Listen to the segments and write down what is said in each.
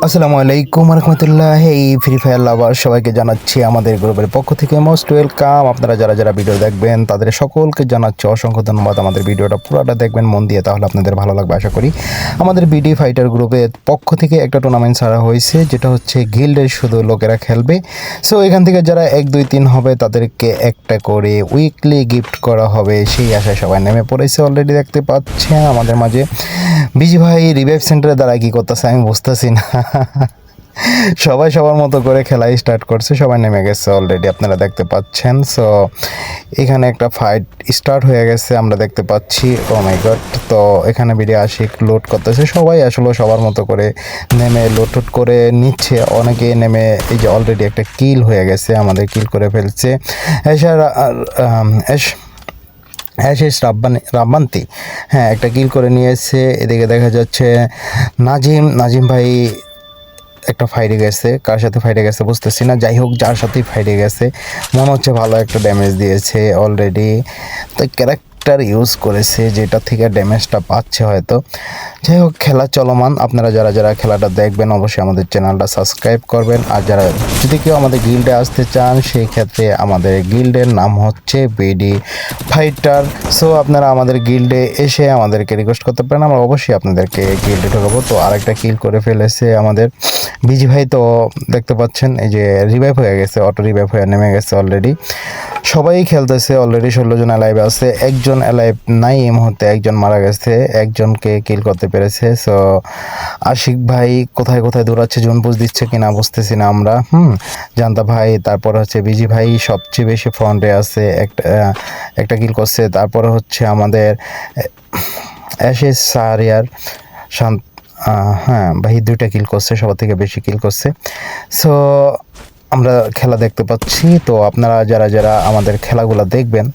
আসসালামু আলাইকুম রহমতুল্লাহ। এই ফ্রি ফায়ার লাভার সবাইকে জানাচ্ছি আমাদের গ্রুপের পক্ষ থেকে মোস্ট ওয়েলকাম। আপনারা যারা যারা ভিডিও দেখবেন তাদের সকলকে জানাচ্ছি অসংখ্য ধন্যবাদ। আমাদের ভিডিওটা পুরোটা দেখবেন মন দিয়ে, তাহলে আপনাদের ভালো লাগবে আশা করি। আমাদের বিডি ফাইটার গ্রুপের পক্ষ থেকে একটা টুর্নামেন্ট ছাড়া হয়েছে, যেটা হচ্ছে গিল্ডের শুধু লোকেরা খেলবে। সো এখান থেকে যারা 1 2 3 হবে তাদেরকে একটা করে উইকলি গিফট করা হবে, সেই আশায় সবাই নেমে পড়েছে। অলরেডি দেখতে পাচ্ছেন আমাদের মাঝে বিজি ভাই রিভাইভ সেন্টারে দাঁড়ায় কী করতেছে আমি বুঝতেছি না। সবাই সবার মতো করে খেলা স্টার্ট করছে, সবাই নেমে গেছে অলরেডি, আপনারা দেখতে পাচ্ছেন। সো এখানে একটা ফাইট স্টার্ট হয়ে গেছে আমরা দেখতে পাচ্ছি। ও মাই গড। তো এখানে ভিডিও আশিক লোড করতেছে, সবাই আসলে সবার মতো করে নেমে লোড করে নিচ্ছে। অনেকে নেমে এই যে অলরেডি একটা কিল হয়ে গেছে, আমাদের কিল করে ফেলছে রাব্বান্তি। হ্যাঁ, একটা কিল করে নিয়েছে। এদিকে দেখা যাচ্ছে নাজিম ভাই একটা ফাইটে গেছে, কার সাথে ফাইটে গেছে বুঝতেছি না। যাই হোক, যার সাথেই ফাইটে গেছে মনে হচ্ছে ভালো একটা ড্যামেজ দিয়েছে অলরেডি। তো ক্যারেক্টার ইউজ করেছে যেটা থেকে ড্যামেজটা পাচ্ছে হয়তো। যাই হোক, খেলা চলমান। আপনারা যারা যারা খেলাটা দেখবেন অবশ্যই আমাদের চ্যানেলটা সাবস্ক্রাইব করবেন। আর যারা যদি কেউ আমাদের গিল্ডে আসতে চান সেই ক্ষেত্রে আমাদের গিল্ডের নাম হচ্ছে বিডি ফাইটার। সো আপনারা আমাদের গিল্ডে এসে আমাদেরকে রিকোয়েস্ট করতে পারেন, আমরা অবশ্যই আপনাদেরকে গিল্ডে ঢোকাবো। তো আরেকটা কিল করে ফেলেছে আমাদের বিজি ভাই। তো দেখতে পাচ্ছেন এই যে রিভাইভ হয়ে গেছে, অটো রিভাইভ হয়ে নেমে গেছে অলরেডি। সবাই খেলতেছে অলরেডি, 16 জন অ্যালাইভ আছে, একজন অ্যালাইভ নাই এই মুহূর্তে, একজন মারা গেছে, একজনকে কিল করতে পেরেছে। সো আশিক ভাই কোথায় কোথায় দৌড়াচ্ছে, জোন বুঝ দিচ্ছে কিনা বুঝতেছি না আমরা। জানতা ভাই, তারপর হচ্ছে বিজি ভাই সবচেয়ে বেশি ফ্রন্টে আছে, একটা কিল করছে। তারপরে হচ্ছে আমাদের অ্যাশেজ সারিয়ার শান্ত, হ্যাঁ ভাই 2টা কিল করছে, সবার থেকে বেশি কিল করছে। সো আমরা খেলা দেখতে পাচ্ছি। তো আপনারা যারা যারা আমাদের খেলাগুলো দেখবেন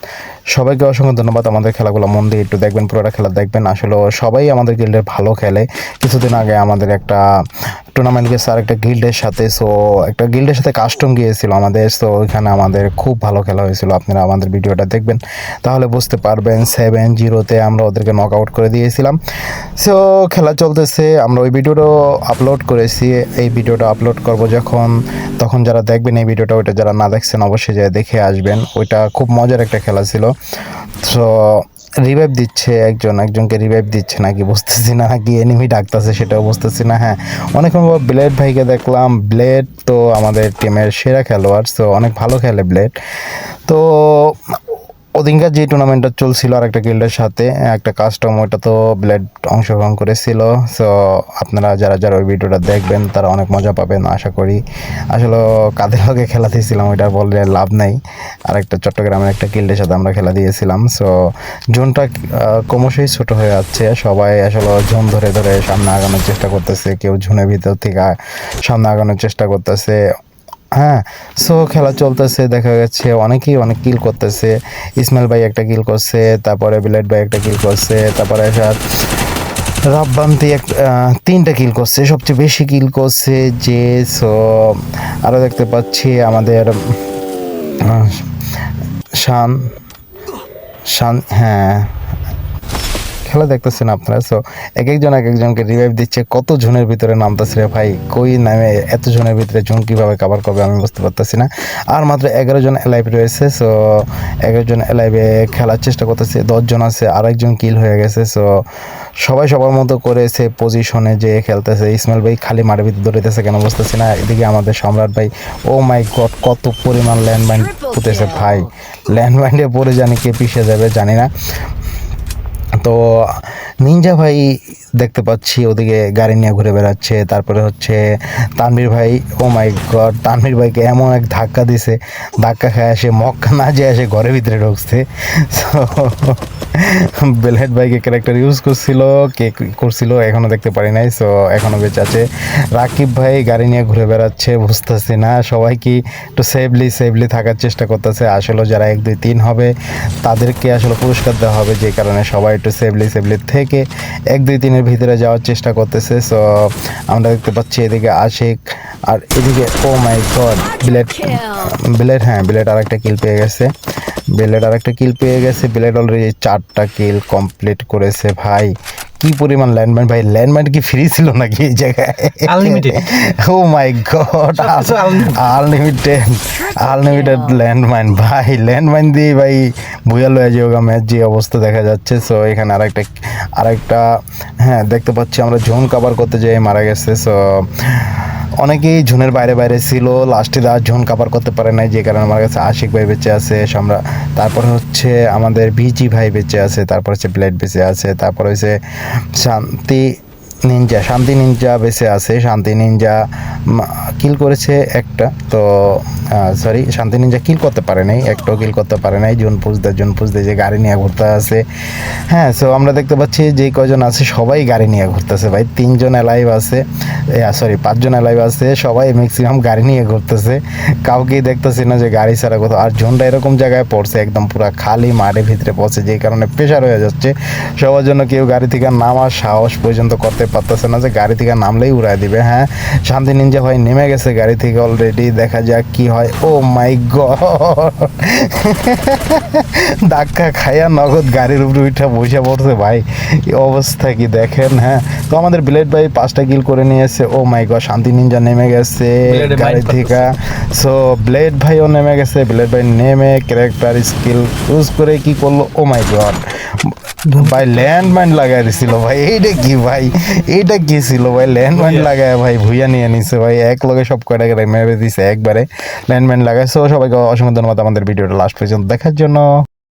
সবাইকে অসংখ্য ধন্যবাদ। আমাদের খেলাগুলো মন দিয়ে একটু দেখবেন, পুরোটা খেলা দেখবেন। আসলে সবাই আমাদের গিল্ডের ভালো খেলে। কিছুদিন আগে আমাদের একটা টুর্নামেন্ট গেছে আর একটা গিল্ডের সাথে। সো একটা গিল্ডের সাথে কাস্টম গিয়েছিল আমাদের। সো ওইখানে আমাদের খুব ভালো খেলা হয়েছিল। আপনারা আমাদের ভিডিওটা দেখবেন তাহলে বুঝতে পারবেন। 7-0 আমরা ওদেরকে নক আউট করে দিয়েছিলাম। সো খেলা চলতেছে, আমরা ওই ভিডিওটাও আপলোড করেছি। এই ভিডিওটা আপলোড করব যখন, তখন যারা দেখবেন এই ভিডিওটা, ওইটা যারা না দেখছেন অবশ্যই যারা দেখে আসবেন। ওইটা খুব মজার একটা খেলা ছিল। সো রিভাইভ দিচ্ছে একজনকে রিভাইভ দিচ্ছে নাকি বুঝতেছি না, নাকি এনিমি ডাকতেছে সেটাও বুঝতেছি না। হ্যাঁ, অনেকক্ষণ পর ব্লেড ভাইকে দেখলাম। ব্লেড তো আমাদের টিমের সেরা খেলোয়াড়, সো অনেক ভালো খেলে ব্লেড। তো ওদিনকার যে টুর্নামেন্টটা চলছিল আর একটা গিল্ডের সাথে একটা কাস্টম, ওটা তো ব্লেড অংশগ্রহণ করেছিল। সো আপনারা যারা যারা ওই ভিডিওটা দেখবেন তারা অনেক মজা পাবেন আশা করি। আসলে কাদের লগে খেলা দিয়েছিলাম ওইটা বললে লাভ নাই। আর একটা চট্টগ্রামের একটা গিল্ডের সাথে আমরা খেলা দিয়েছিলাম। সো জোনটা ক্রমশই ছোট হয়ে যাচ্ছে, সবাই আসলে জোন ধরে ধরে সামনে আগানোর চেষ্টা করতেছে, কেউ জোনের ভিতর থেকে সামনে আগানোর চেষ্টা করতেছে। হ্যাঁ, সো খেলা চলতেছে, দেখা যাচ্ছে অনেকেই অনেক কিল করতেছে। ইসমাইল ভাই একটা কিল করছে, তারপরে বিলেট ভাই একটা কিল করছে, তারপরে আসার রাব্বান্তি 3টা কিল করছে, সবচেয়ে বেশি কিল করছে যে। সো আরও দেখতে পাচ্ছি আমাদের শান শান হ্যাঁ, খেলা দেখতেছেন আপনারা। সো এক একজনকে রিভাইভ দিচ্ছে। কত জনের ভিতরে নামতেছে রে ভাই, কই নামে এত জনের ভিতরে জোন কীভাবে কভার করবে আমি বুঝতে পারতেছি না। আর মাত্র 11 জন অ্যালাইভ রয়েছে। সো 11 জন অ্যালাইভে খেলার চেষ্টা করতেছে, 10 জন আছে, আরেকজন কিল হয়ে গেছে। সো সবাই সবার মতো করে সে পজিশনে যে খেলতেছে। ইসমাইল ভাই খালি মাঠের ভিতরে দৌড়াইতেছে কেন বুঝতেছি না। এদিকে আমাদের সম্রাট ভাই, ও মাই গড, কত পরিমাণ ল্যান্ডমাইন পুঁতেছে ভাই। ল্যান্ডমাইনে পড়ে জানি কে পিছিয়ে যাবে জানি না। তো নিনজা ভাই দেখতে পাচ্ছি ওদিকে গাড়ি নিয়ে ঘুরে বেড়াচ্ছে। তারপরে হচ্ছে তানভীর ভাই, ও মাই গড, তানভীর ভাইকে এমন এক ধাক্কা দিছে, ধাক্কা খায় আসে মক্কা না যে আসে ঘরের ভিতরে ঢুকছে। বেলহেড ভাইকে ক্যারেক্টার ইউজ করছিল, কে করছিল এখনও দেখতে পারি নাই। সো এখনও বেঁচে আছে। রাকিব ভাই গাড়ি নিয়ে ঘুরে বেড়াচ্ছে, বুঝতেছি না সবাই কি একটু সেফলি থাকার চেষ্টা করতেছে। আসলে যারা 1 2 3 হবে তাদেরকে আসলে পুরস্কার দেওয়া হবে, যে কারণে সবাই একটু সেফলি থেকে 1 2 3-এর ভিতরে যাওয়ার চেষ্টা করতেছে। সো আমরা দেখতে পাচ্ছি এদিকে আশিক, আর এদিকে ও মাই গড বিলেট, হ্যাঁ বিলেট আরেকটা কিল পেয়ে গেছে। বিলেট অলরেডি 4টা কিল কমপ্লিট করেছে ভাই। কি পরিমাণ ল্যান্ডমাইন ভাই, ল্যান্ডমাইন কি ফ্রি ছিল নাকি এই জায়গায়? আনলিমিটেড। ও মাই গড, আনলিমিটেড ল্যান্ডমাইন ভাই, ল্যান্ডমাইন দিয়ে ভাই ভুয়া লয়ে যাওয়া ম্যাচ যে অবস্থা দেখা যাচ্ছে। সো এখানে আরেকটা হ্যাঁ দেখতে পাচ্ছি আমরা জোন কাভার করতে যেয়ে মারা গেছে। সো অনেকেই জোনের বাইরে বাইরে ছিল, লাস্টে জোন কাভার করতে পারে নাই, যে কারণে আমার কাছে আশিক ভাই বেঁচে আছে, আমরা তারপর হচ্ছে আমাদের বিজি ভাই বেঁচে আছে, তারপর হচ্ছে ব্লেড বেঁচে আছে, তারপর হচ্ছে শান্তি নিনজা বেঁচে আছে। শান্তি নিনজা কিল করেছে একটা, তো সরি শান্তি নিনজা কিল করতে পারে নাই, একটাও কিল করতে পারে নাই। জোন পুজদে যে গাড়ি নিয়ে ঘুরতে আছে। হ্যাঁ, সো আমরা দেখতে পাচ্ছি যে কজন আছে সবাই গাড়ি নিয়ে ঘুরতেছে ভাই। 3জন অ্যালাইভ আছে, সরি 5জন অ্যালাইভ আছে, সবাই ম্যাক্সিমাম গাড়ি নিয়ে ঘুরতেছে। কাউকেই দেখতেছি না যে গাড়ি ছাড়া কোথাও। আর জোনটা এরকম জায়গায় পড়ছে একদম পুরো খালি মাঠের ভিতরে পড়ছে, যেই কারণে প্রেশার হয়ে যাচ্ছে সবার জন্য। কেউ গাড়ি থেকে নামার সাহস পর্যন্ত করতে পারতেছে না, যে গাড়ি থেকে নামলেই উড়াই দিবে। হ্যাঁ, শান্তি নিনজা ভাই নেমে গেছে গাড়ি থেকে অলরেডি, দেখা যাক কি হয়। ও মাই গড, ধাক্কা খাইয়া নগদ গাড়ির উপরে উঠে বসে পড়ছে ভাই, এই অবস্থা কি দেখেন। হ্যাঁ, তো আমাদের ব্লেড ভাই 5টা কিল করে নিয়েছে। ও মাই গড, শান্তি নিনজা নেমে গেছে গাড়ি থেকে। সো ব্লেড ভাইও নেমে গেছে। ব্লেড ভাই নেমে ক্যারেক্টার স্কিল ইউজ করে কি করলো, ও মাই গড ভাই ল্যান্ডমাইন লাগাই দিছিল ভাই। এইটা কি ভাই, এইটা কি ছিল ভাই? ল্যান্ডমাইন লাগায় ভাই ভুইয়া নিয়ে নিছে ভাই, এক লগে সব কয়টা মেরে দিছে একবারে ল্যান্ডমাইন লাগাইছে। সবাইকে অসংখ্য ধন্যবাদ আমাদের ভিডিওটা লাস্ট পর্যন্ত দেখার জন্য।